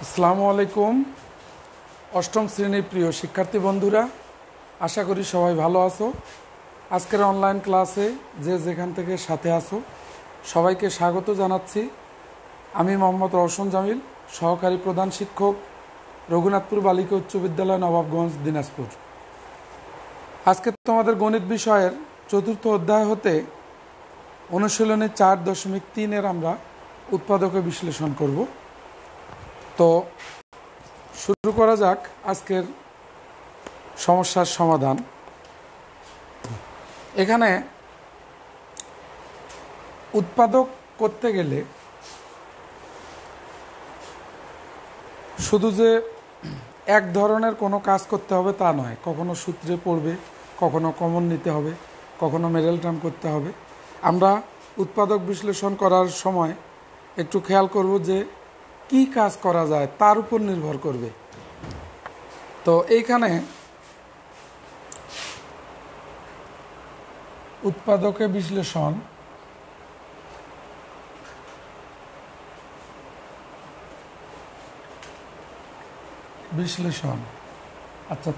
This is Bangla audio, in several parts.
আসসালামু আলাইকুম। অষ্টম শ্রেণীর প্রিয় শিক্ষার্থী বন্ধুরা, আশা করি সবাই ভালো আছো। আজকের অনলাইন ক্লাসে যে যেখান থেকে সাথে আছো সবাইকে স্বাগত জানাচ্ছি। আমি মোহাম্মদ রওশন জামিল, সহকারী প্রধান শিক্ষক, রঘুনাথপুর বালিকা উচ্চ বিদ্যালয়, নবাবগঞ্জ, দিনাজপুর। আজকে তোমাদের গণিত বিষয়ের চতুর্থ অধ্যায় হতে অনুশীলনী 4.3-এর আমরা উৎপাদকে বিশ্লেষণ করব। তো শুরু করা যাক আজকের সমস্যার সমাধান। এখানে উৎপাদক করতে গেলে শুধু যে এক ধরনের কোনো কাজ করতে হবে তা নয়, কখনো সূত্রে পড়বে, কখনো কমন নিতে হবে, কখনো মেডেল টার্ম করতে হবে। আমরা উৎপাদক বিশ্লেষণ করার সময় একটু খেয়াল করব যে কি কাজ করা যায় তার উপর নির্ভর করবে। তো এইখানে উৎপাদকে বিশ্লেষণ আচ্ছা,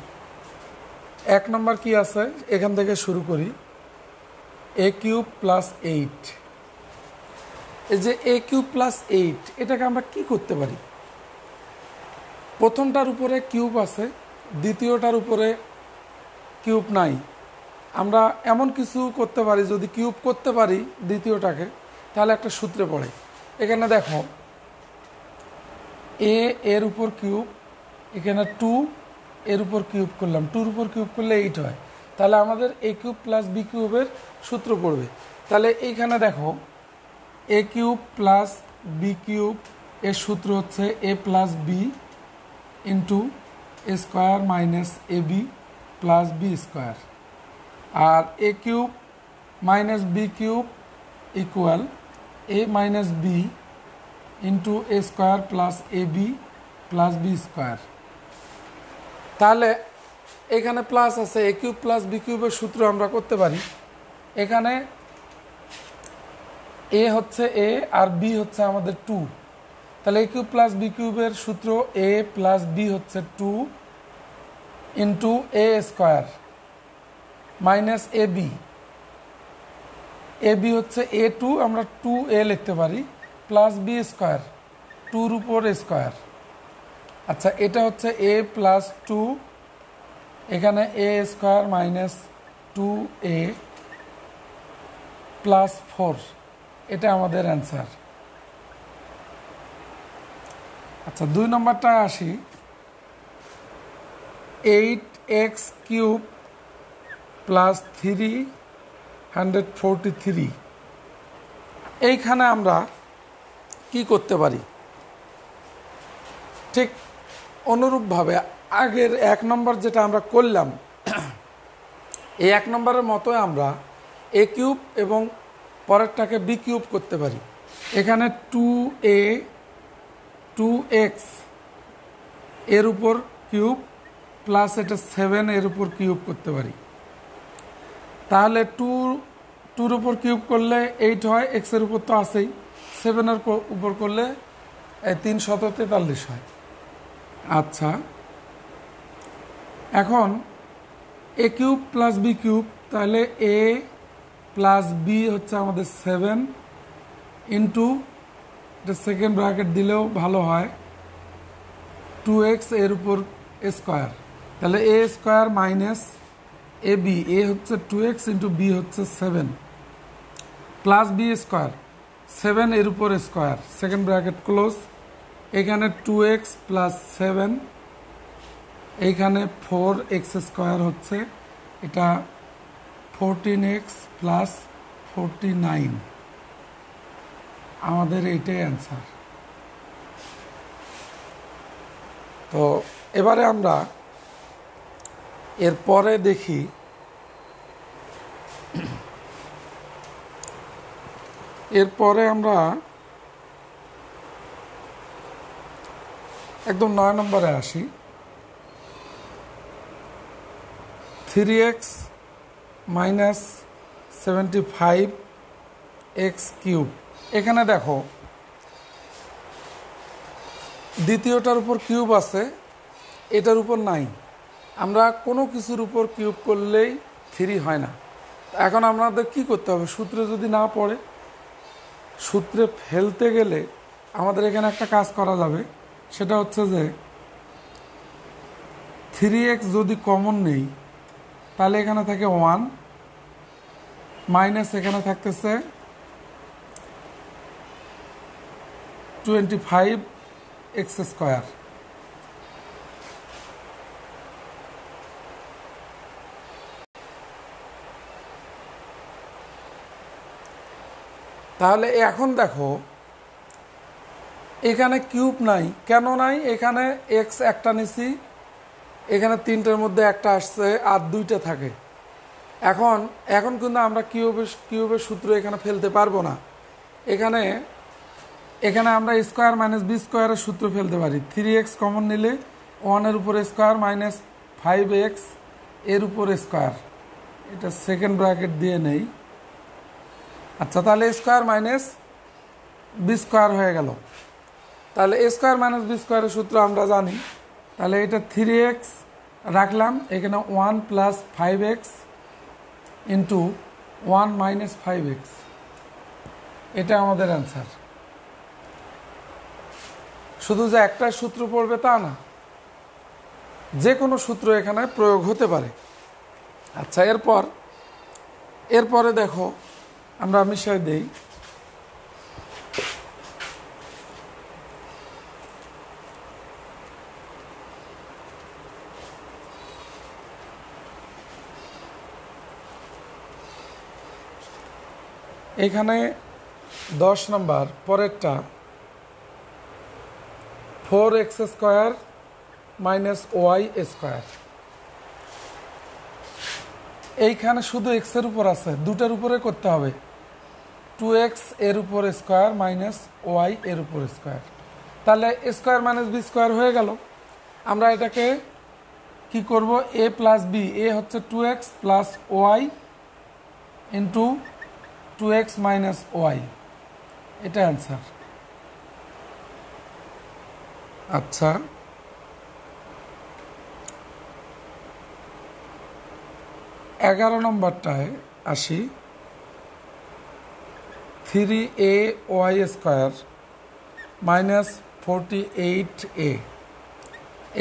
1 নম্বর কি আছে এখান থেকে শুরু করি। a কিউব প্লাস 8, এই যে a কিউব প্লাস 8 এটাকে আমরা কি করতে পারি? প্রথমটার উপরে কিউব আছে, দ্বিতীয়টার উপরে কিউব নাই। আমরা এমন কিছু করতে পারি, যদি কিউব করতে পারি দ্বিতীয়টাকে, তাহলে একটা সূত্রে পড়ে। এখানে দেখো a এর উপর কিউব, এখানে 2 এর উপর কিউব করলাম, 2-র উপর কিউব করলে 8 হয়। তাহলে আমাদের a কিউব প্লাস b কিউবের সূত্র পড়বে। তাহলে এইখানে দেখো a cube plus b cube এর সূত্র হচ্ছে a plus b into a square minus A B plus B square, আর a cube minus b cube equal a minus b into a square plus A B plus B square. তাহলে এখানে প্লাস আছে, a কিউব প্লাস b কিউবের সূত্র আমরা করতে পারি। এখানে a হচ্ছে a আর b হচ্ছে আমাদের 2, তাহলে a কিউব প্লাস b কিউবের সূত্র a প্লাস b হচ্ছে 2 into a square minus A B হচ্ছে a2, আমরা 2a লিখতে পারি, প্লাস বি স্কোয়ার, 2-র উপর স্কোয়ার। আচ্ছা, এটা হচ্ছে a প্লাস 2, এখানে a square minus 2a plus 4, এটা আমাদের অ্যান্সার। আচ্ছা, 2 নম্বরটায় আসি। 8x কিউব প্লাস 343, এইখানে আমরা কি করতে পারি? ঠিক অনুরূপভাবে আগের 1 নম্বর যেটা আমরা করলাম, এই 1 নম্বরের মতোই আমরা a কিউব এবং পরেরটাকে b কিউব করতে পারি। এখানে 2a 2x এর উপর কিউব প্লাস এটা 7 এর উপর কিউব করতে পারি। তাহলে 2-র উপর কিউব করলে 8 হয়, x এর উপর তো আছেই, 7-এর উপর করলে 343 হয়। আচ্ছা, এখন a cube plus b cube, তাহলে a প্লাস b হচ্ছে আমাদের 7 ইন্টু, এটা সেকেন্ড ব্র্যাকেট দিলেও ভালো হয়, 2x এর উপর স্কোয়ার, তাহলে a square minus A B, A হচ্ছে 2x ইন্টু বি হচ্ছে 7 প্লাস বি স্কোয়ার, 7 এর উপর স্কোয়ার, সেকেন্ড ব্র্যাকেট ক্লোজ, এখানে 2x প্লাস 7, এইখানে 4x স্কোয়ার হচ্ছে, এটা 14x প্লাস 49, আমাদের এইটাই অ্যান্সার। তো এবারে আমরা এরপরে দেখি আমরা একদম 9 নম্বরে আসি। 3x মাইনাস 75x কিউব, এখানে দেখো দ্বিতীয়টার উপর কিউব আছে, এটার উপর নাই। আমরা কোনো কিছুর উপর কিউব করলেই 3 হয় না। এখন আমাদের কি করতে হবে? সূত্রে যদি না পড়ে, সূত্রে ফেলতে গেলে আমাদের এখানে একটা কাজ করা যাবে, সেটা হচ্ছে যে 3x যদি কমন নেই তাহলে এখানে থাকে 1 মাইনাস এখানে থাকতেছে 25x স্কোয়ার। তাহলে এখন দেখো এখানে কিউব নাই, কেন নাই? এখানে x একটা নিছি, এখানে 3টের মধ্যে একটা আসছে আর 2টা থাকে। এখন কিন্তু আমরা কিউবের সূত্র এখানে ফেলতে পারবো না। এখানে আমরা স্কোয়ার মাইনাস বি স্কোয়ারের সূত্র ফেলতে পারি। 3x কমন নিলে 1-এর উপর স্কোয়ার মাইনাস 5x এর উপর স্কোয়ার, এটা সেকেন্ড ব্র্যাকেট দিয়ে নেই। আচ্ছা, তাহলে স্কোয়ার মাইনাস বি স্কোয়ার হয়ে গেল। তাহলে এ স্কোয়ার মাইনাস বি স্কোয়ারের সূত্র আমরা জানি। তাহলে এটা 3x রাখলাম, এখানে 1 plus 5x into 1 minus 5x, এটা আমাদের অ্যান্সার। শুধু যে একটা সূত্র পড়বে তা না, যে কোনো সূত্র এখানে প্রয়োগ হতে পারে। আচ্ছা, এরপরে দেখো আমরা মিশাই দেই। এখানে 10 নম্বর পরেরটা 4x square minus Y square. এইখানে শুধু x এর উপর আছে, দুটার উপরে করতে হবে। 2x এর উপর স্কোয়ার মাইনাস ওয়াই এর উপর স্কোয়ার, তাহলে স্কোয়ার মাইনাস বি স্কোয়ার হয়ে গেল। আমরা এটাকে কি করব? a প্লাস বি, এ হচ্ছে 2x plus Y into 2x minus Y, এটা অ্যান্সার। আচ্ছা, এগারো নম্বরটায় আসি। 3ay square minus 48a।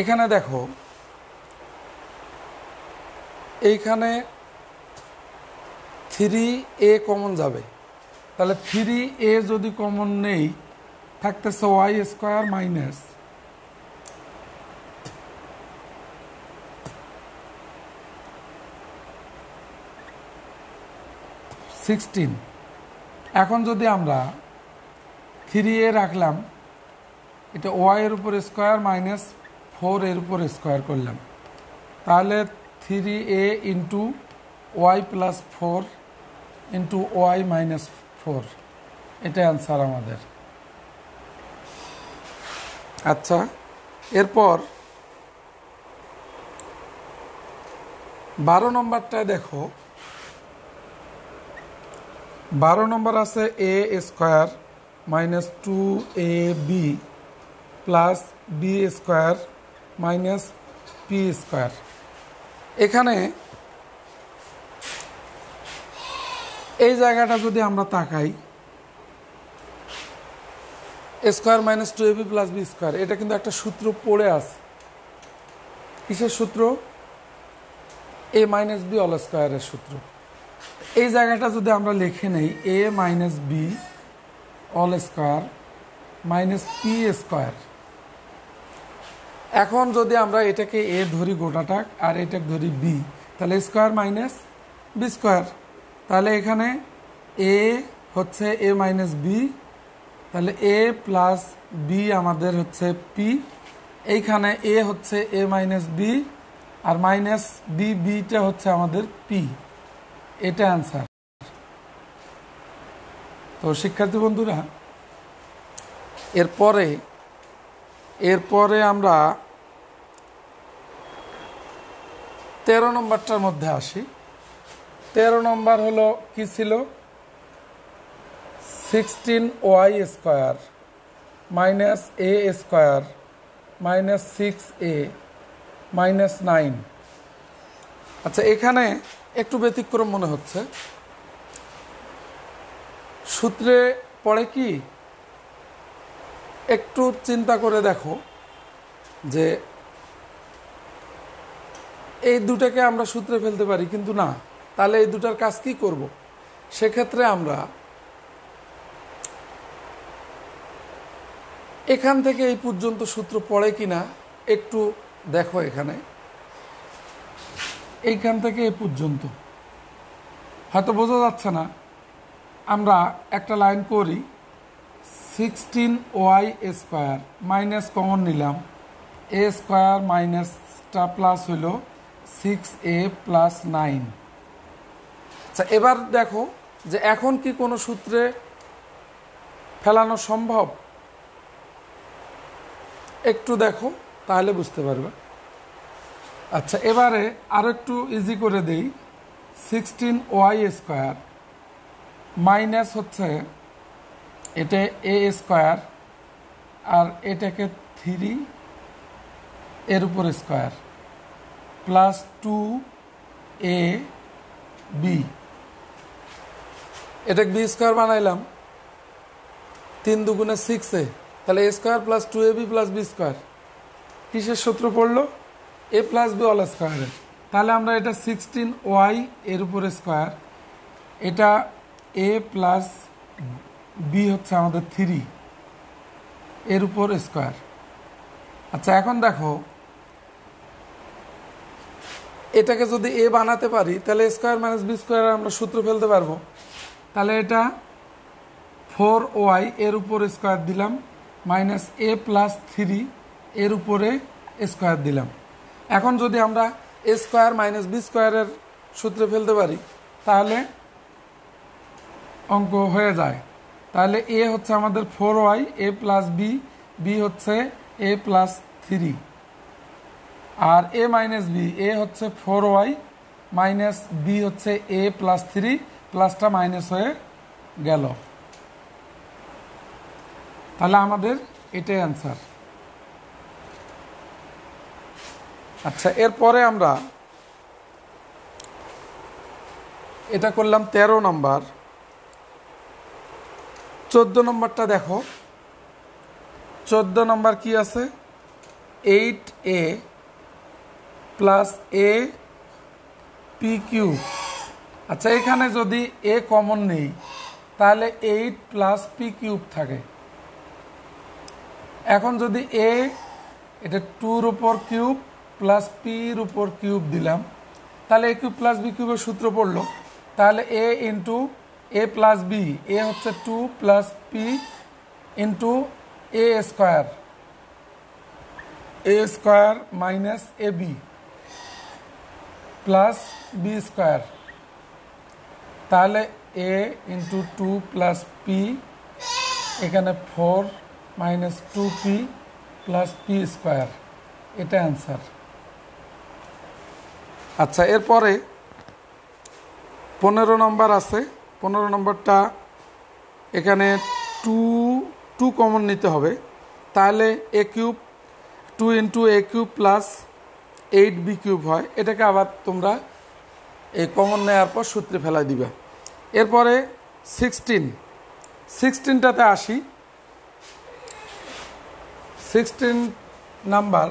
এখানে দেখো এইখানে 3a কমন যাবে, তাহলে 3a যদি কমন নেই থাকতেছে ওয়াই স্কোয়ার মাইনাস 16। এখন যদি আমরা 3a রাখলাম, এটা ওয়াই এর উপর স্কোয়ার মাইনাস 4 এর উপর স্কোয়ার করলাম, তাহলে 3a into Y plus 4 into Y minus 4, এটা অ্যান্সার আমাদের। আচ্ছা, এরপর 12 নম্বরটায় দেখো। 12 নম্বর আছে A square minus 2ab plus B square minus P square. এখানে এই জায়গাটা যদি আমরা তাকাই, square minus 2ab plus B square, এটা কিন্তু একটা সূত্র পড়ে আছে। কিসের সূত্র? এ মাইনাস বি অল স্কোয়ারের সূত্র। এই জায়গাটা যদি আমরা লিখে নেই, A minus B all square minus P square. এখন যদি আমরা এটাকে এ ধরি গোটাটা আর এটাকে ধরি বি, তাহলে স্কোয়ার মাইনাস বি স্কোয়ার। তাহলে এখানে এ হচ্ছে এ মাইনাস বি, তাহলে এ প্লাস বি আমাদের হচ্ছে পি। এইখানে এ হচ্ছে A minus B R minus beta হচ্ছে আমাদের পি, এটা অ্যান্সার। তো শিক্ষার্থী বন্ধুরা, এরপরে আমরা 13 নম্বরটার মধ্যে আসি। 13 নম্বর হলো কি ছিল? 16y স্কোয়ার মাইনাস এ স্কোয়ার মাইনাস 6a মাইনাস 9। আচ্ছা, এখানে একটু ব্যতিক্রম মনে হচ্ছে। সূত্রে পড়ে কি, একটু চিন্তা করে দেখো যে এই দুটাকে আমরা সূত্রে ফেলতে পারি, কিন্তু না। তাহলে এই দুটার কাজ কি করব? সেক্ষেত্রে আমরা এখান থেকে এই পর্যন্ত সূত্র পড়ে কিনা একটু দেখো। এখানে এইখান থেকে এই পর্যন্ত হয়তো বোঝা যাচ্ছে না। আমরা একটা লাইন করি, 16y স্কোয়ার মাইনাস কমন নিলাম, এ স্কোয়ার মাইনাসটা প্লাস হইল 6a প্লাস 9। আচ্ছা, এবার দেখো যে এখন কি কোনো সূত্রে ফেলানো সম্ভব? একটু দেখো, তাহলে বুঝতে পারবে। আচ্ছা, এবারে আরো একটু ইজি করে দেই। 16y স্কোয়ার মাইনাস হচ্ছে এটা এ স্কোয়ার, আর এটাকে 3 এর উপর স্কোয়ার প্লাস 2ab, এটাকে বি স্কোয়ার বানাইলাম, 3 দুগুণে 6a, তাহলে A square plus 2ab plus B square. কিসের সূত্র পড়লো? এ প্লাস বি অল স্কোয়ারের। তাহলে আমরা এটা 16y এর উপর স্কোয়ার, এটা এ প্লাস বি হচ্ছে আমাদের 3 এর উপর স্কোয়ার। আচ্ছা, এখন দেখো এটাকে যদি এ বানাতে পারি, তাহলে স্কোয়ার মাইনাস বি স্কোয়ার আমরা সূত্র ফেলতে পারবো। তাহলে এটা 4y এর উপর স্কোয়ার দিলাম মাইনাস এ প্লাস 3 এর উপরে স্কোয়ার দিলাম। এখন যদি আমরা এ স্কোয়ার মাইনাস বি স্কোয়ারের সূত্রে ফেলতে পারি, তাহলে অঙ্ক হয়ে যায়। তাহলে এ হচ্ছে আমাদের 4y এ প্লাস বি, বি হচ্ছে এ plus 3, R A minus B, A হচ্ছে 4y মাইনাস বি হচ্ছে এ প্লাস 3, প্লাসটা মাইনাস হয়ে গেল। তাহলে আমাদের এটাই অ্যান্সার। আচ্ছা, এরপরে আমরা এটা করলাম 13 নম্বর। 14 নম্বরটা দেখো। 14 নম্বর কি আছে? 8a plus A P Q. আচ্ছা, এখানে যদি এ কমন নেই, তাহলে 8 প্লাস পি কিউব থাকে। এখন যদি এ, এটা 2-র উপর কিউব প্লাস পির উপর কিউব দিলাম, তাহলে এ কিউব প্লাস বি কিউবের সূত্র পড়লো। তাহলে এ into A plus B, A হচ্ছে 2 plus P into A square, A square minus A B plus B square. তাহলে এ ইন্টু 2 প্লাস পি, এখানে 4 minus 2p plus P square, এটা অ্যান্সার। আচ্ছা, এরপরে 15 নম্বর আছে। 15 নম্বরটা এখানে 2 কমন নিতে হবে। তাহলে এ কিউব 2 ইন্টু এ কিউব প্লাস 8b কিউব হয়। এটাকে আবার তোমরা এই কমন নেওয়ার পর সূত্রে ফেলাই দিবে। এরপরে 16টাতে আসি। 16 নাম্বার,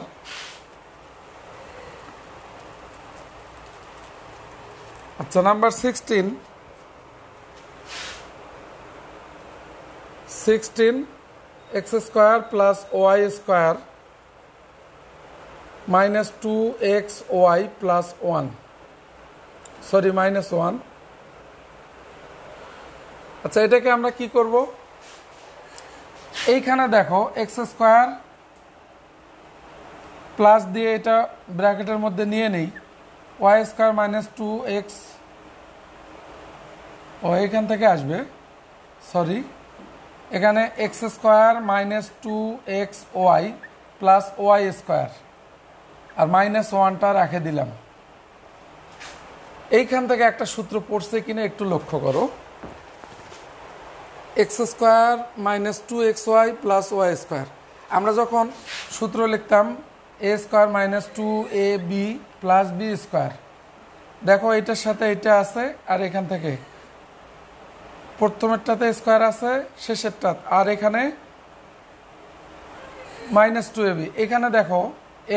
আচ্ছা number 16 X square plus Y square minus 2xy plus 1, sorry minus 1। আচ্ছা, এটাকে আমরা কি করব? এইখানে দেখো এক্স স্কোয়ার প্লাস দিয়ে এটা ব্র্যাকেটের মধ্যে নিয়ে নেই, ওয়াই স্কোয়ার মাইনাস 2x, ও এখান থেকে আসবে, সরি, এখানে X square minus 2xy plus Y square, আর মাইনাস 1টা রেখে দিলাম। এইখান থেকে একটা সূত্র পড়ছে কিনা একটু লক্ষ্য করো। X square minus 2xy plus Y square, আমরা যখন সূত্র লিখতাম A square minus 2ab plus B square, দেখো এটার সাথে এটা আছে, আর এখান থেকে প্রথমেরটাতে স্কোয়ার আছে, শেষেরটা, আর এখানে মাইনাস 2ab, এখানে দেখো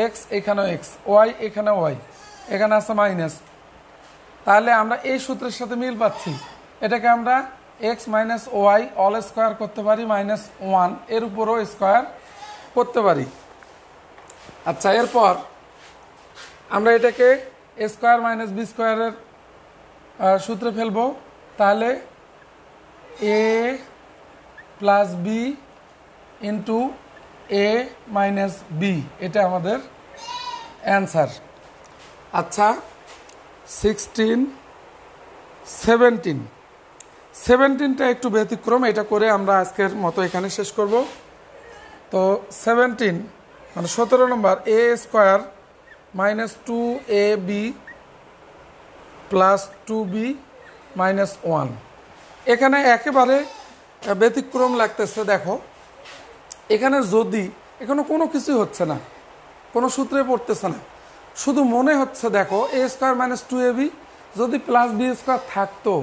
এক্স, এখানেও এক্স, ওয়াই, এখানে ওয়াই, এখানে আছে মাইনাস। তাহলে আমরা এই সূত্রের সাথে মিল পাচ্ছি, এটাকে আমরা X minus Y all square করতে পারি, মাইনাস 1 এর উপরও স্কোয়ার করতে পারি। আচ্ছা, এরপর আমরা এটাকে এ স্কোয়ার মাইনাস বি স্কোয়ারের সূত্রে ফেলবো। তাহলে এ plus B into A minus B, এটা আমাদের অ্যান্সার। আচ্ছা, 16, 17টা একটু ব্যতিক্রম, এটা করে আমরা আজকের মতো এখানে শেষ করব। তো 17 মানে 17 নম্বর, A square minus 2ab plus 2b minus 1, এখানে একেবারে ব্যতিক্রম লাগতেছে। দেখো এখানে যদি এখানে কোনো কিছু হচ্ছে না, কোনো সূত্রে পড়তেছে না, শুধু মনে হচ্ছে দেখো এ স্কোয়ার মাইনাস 2ab যদি প্লাস বি স্কোয়ার থাকতো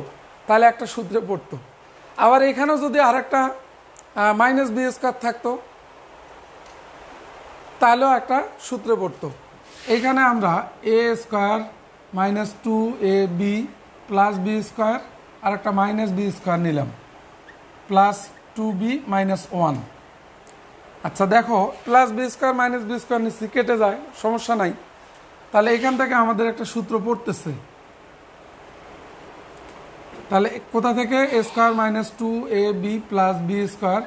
তাহলে একটা সূত্রে পড়তো, আবার এখানেও যদি আরেকটা মাইনাস বি স্কোয়ার থাকতো তাহলেও একটা সূত্রে পড়তো। এইখানে আমরা A square minus 2ab plus B square আর একটা মাইনাস বি স্কোয়ার নিলাম, প্লাস 2b মাইনাস 1। আচ্ছা দেখো plus B square minus B square নিচ্ছি, কেটে যায়, সমস্যা নাই। তাহলে এখান থেকে আমাদের একটা সূত্র পড়তেছে, তাহলে কোথা থেকে A square minus 2ab plus B square,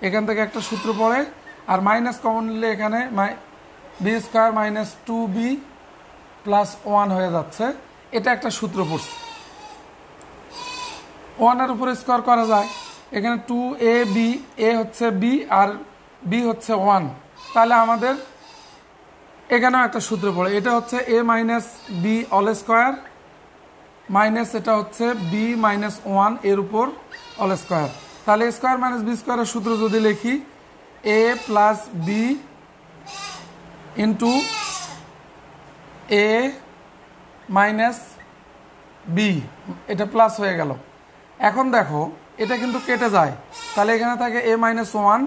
এখান থেকে একটা সূত্র পড়ে, আর মাইনাস কমন নিলে এখানে B square minus 2b plus 1 হয়ে যাচ্ছে, এটা একটা সূত্র পড়ছে। 1-এর উপরে স্কোয়ার করা যায়, এখানে 2ab, এ হচ্ছে বি আর বি হচ্ছে 1, তাহলে আমাদের এখানেও একটা সূত্র পড়ে, এটা হচ্ছে A minus B all square minus এটা হচ্ছে বি মাইনাস 1 এর উপর অল স্কোয়ার। তাহলে স্কোয়ার মাইনাস বি স্কোয়ারের সূত্র যদি লিখি, A plus B into A minus B, এটা প্লাস হয়ে গেল। এখন দেখো এটা কিন্তু কেটে যায়, তাহলে এখানে থাকে এ মাইনাস 1,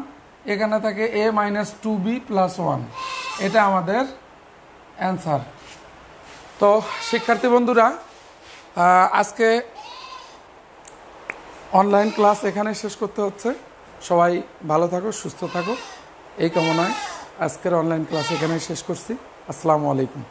এখানে থাকে এ মাইনাস 2b প্লাস 1, এটা আমাদের অ্যান্সার। তো শিক্ষার্থী বন্ধুরা, আজকে অনলাইন ক্লাস এখানে শেষ করতে হচ্ছে। সবাই ভালো থাকো, সুস্থ থাকো, এই কামনায় আজকের অনলাইন ক্লাস এখানে শেষ করছি। আসসালামু আলাইকুম।